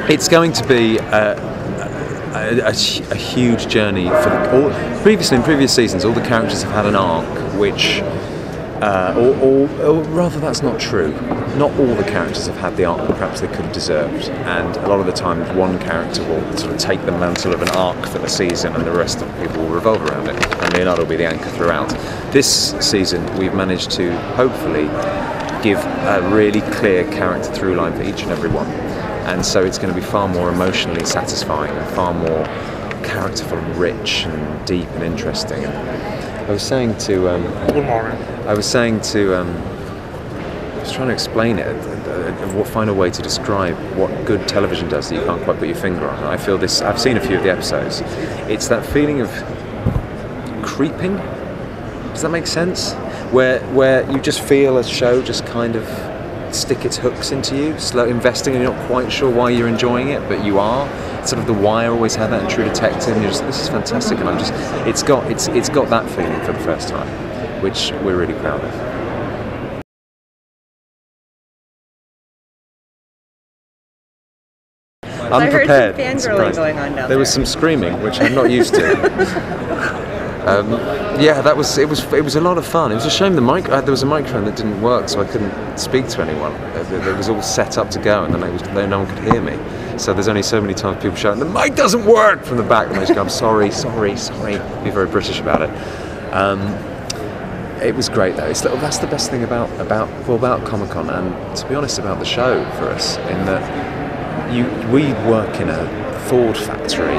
It's going to be a huge journey for previously in previous seasons. All the characters have had an arc, which, or rather, that's not true. Not all the characters have had the arc that perhaps they could have deserved, and a lot of the time, one character will sort of take the mantle of an arc for the season, and the rest of the people will revolve around it. And Leonardo will be the anchor throughout. This season, we've managed to hopefully give a really clear character through line for each and every one. And so it's going to be far more emotionally satisfying and far more characterful and rich and deep and interesting. And I was saying to... Good morning. I was saying to... I was trying to explain it, find a way to describe what good television does that you can't quite put your finger on. I feel this... I've seen a few of the episodes. It's that feeling of creeping. Does that make sense? Where you just feel a show just kind of stick its hooks into you, slow investing, and you're not quite sure why you're enjoying it, but you are. It's sort of The Wire always had that, in True Detective, and you're just, this is fantastic, and it's got that feeling for the first time, which we're really proud of. Unprepared. I heard some fangirling going on down there. There was some screaming, which I'm not used to. Yeah, it was a lot of fun. It was a shame there was a microphone that didn't work, so I couldn't speak to anyone. It was all set up to go, and then no one could hear me. So there's only so many times people shouting, "The mic doesn't work!" from the back, and I just go, "I'm sorry, sorry, sorry." Be very British about it. It was great though. That's the best thing about Comic-Con, and to be honest, about the show for us, in that we work in a Ford factory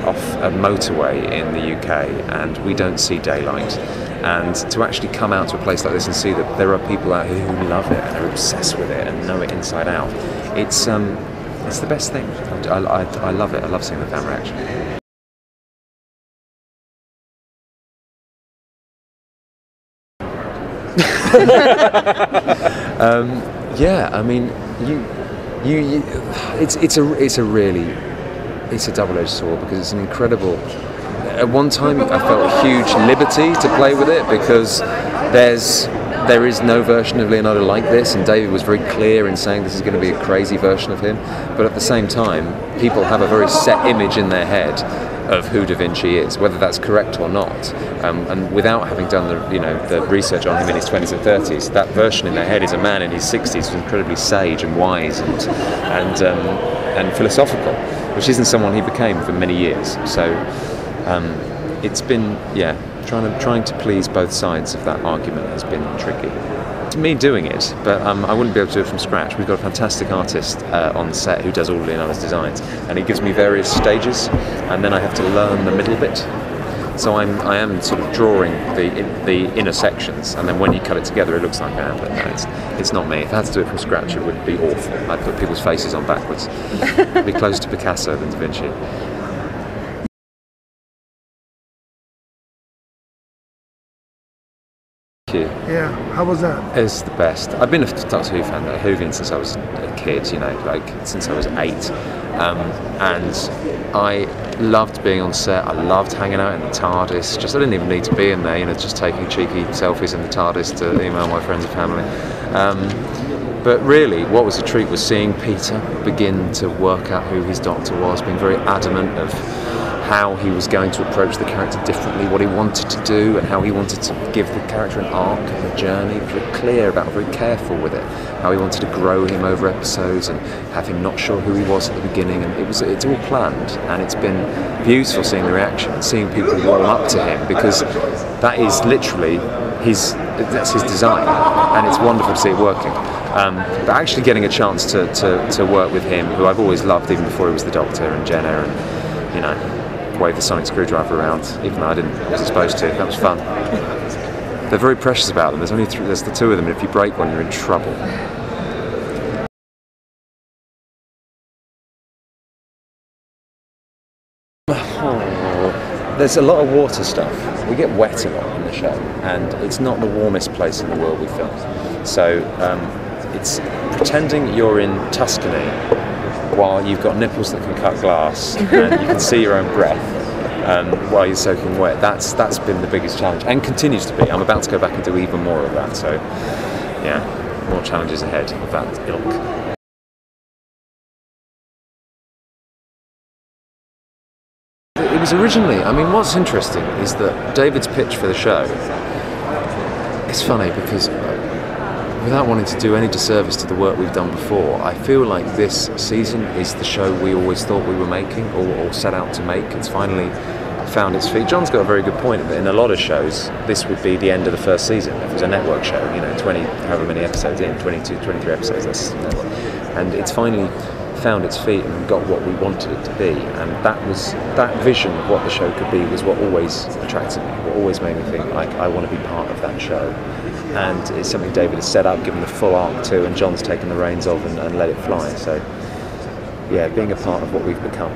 off a motorway in the UK, and we don't see daylight. And to actually come out to a place like this and see that there are people out here who love it and are obsessed with it and know it inside out, it's the best thing. I love it. I love seeing the fan reaction. Yeah, I mean, it's a double-edged sword, because it's an incredible... At one time I felt a huge liberty to play with it, because there is no version of Leonardo like this, and David was very clear in saying this is going to be a crazy version of him. But at the same time, people have a very set image in their head of who Da Vinci is, whether that's correct or not. And without having done the research on him in his 20s and 30s, that version in their head is a man in his 60s who's incredibly sage and wise and philosophical, which isn't someone he became for many years. So it's been, yeah, trying to please both sides of that argument has been tricky. It's me doing it, but I wouldn't be able to do it from scratch. We've got a fantastic artist on set who does all of Leonardo's designs, and he gives me various stages, and then I have to learn the middle bit. So I am sort of drawing the inner sections, and then when you cut it together, it looks like I am. But no, it's not me. If I had to do it from scratch, it would be awful. I'd put people's faces on backwards. It'd be closer to Picasso than Da Vinci. Yeah, how was that? It's the best. I've been a Doctor Who fan, Whovian, since I was a kid, since I was 8. And I loved being on set. I loved hanging out in the TARDIS. I didn't even need to be in there, just taking cheeky selfies in the TARDIS to email my friends and family. But really, what was a treat was seeing Peter begin to work out who his Doctor was, being very adamant of how he was going to approach the character differently, what he wanted to do, and how he wanted to give the character an arc and a journey. Very clear about, very careful with it, how he wanted to grow him over episodes and have him not sure who he was at the beginning. And it's all planned, and it's been beautiful seeing the reaction and seeing people warm up to him, because that is literally his design, and it's wonderful to see it working. But actually getting a chance to work with him, who I've always loved even before he was the Doctor, and Jenna, and wave the sonic screwdriver around, even though I wasn't supposed to. That was fun. They're very precious about them. There's the two of them, and if you break one, you're in trouble. There's a lot of water stuff. We get wet a lot in the show, and it's not the warmest place in the world we film. So it's pretending you're in Tuscany while you've got nipples that can cut glass and you can see your own breath while you're soaking wet. That's been the biggest challenge, and continues to be. I'm about to go back and do even more of that, so yeah, more challenges ahead of that ilk. Because originally, I mean, what's interesting is that David's pitch for the show, it's funny because without wanting to do any disservice to the work we've done before, I feel like this season is the show we always thought we were making or set out to make. It's finally found its feet. John's got a very good point, but in a lot of shows, this would be the end of the first season. If it was a network show, 20, however many episodes in, 22, 23 episodes, that's network. And it's finally found its feet and got what we wanted it to be, and that vision of what the show could be was what always attracted me, what always made me think like I want to be part of that show. And it's something David has set up, given the full arc to, and John's taken the reins of and let it fly. So yeah, being a part of what we've become.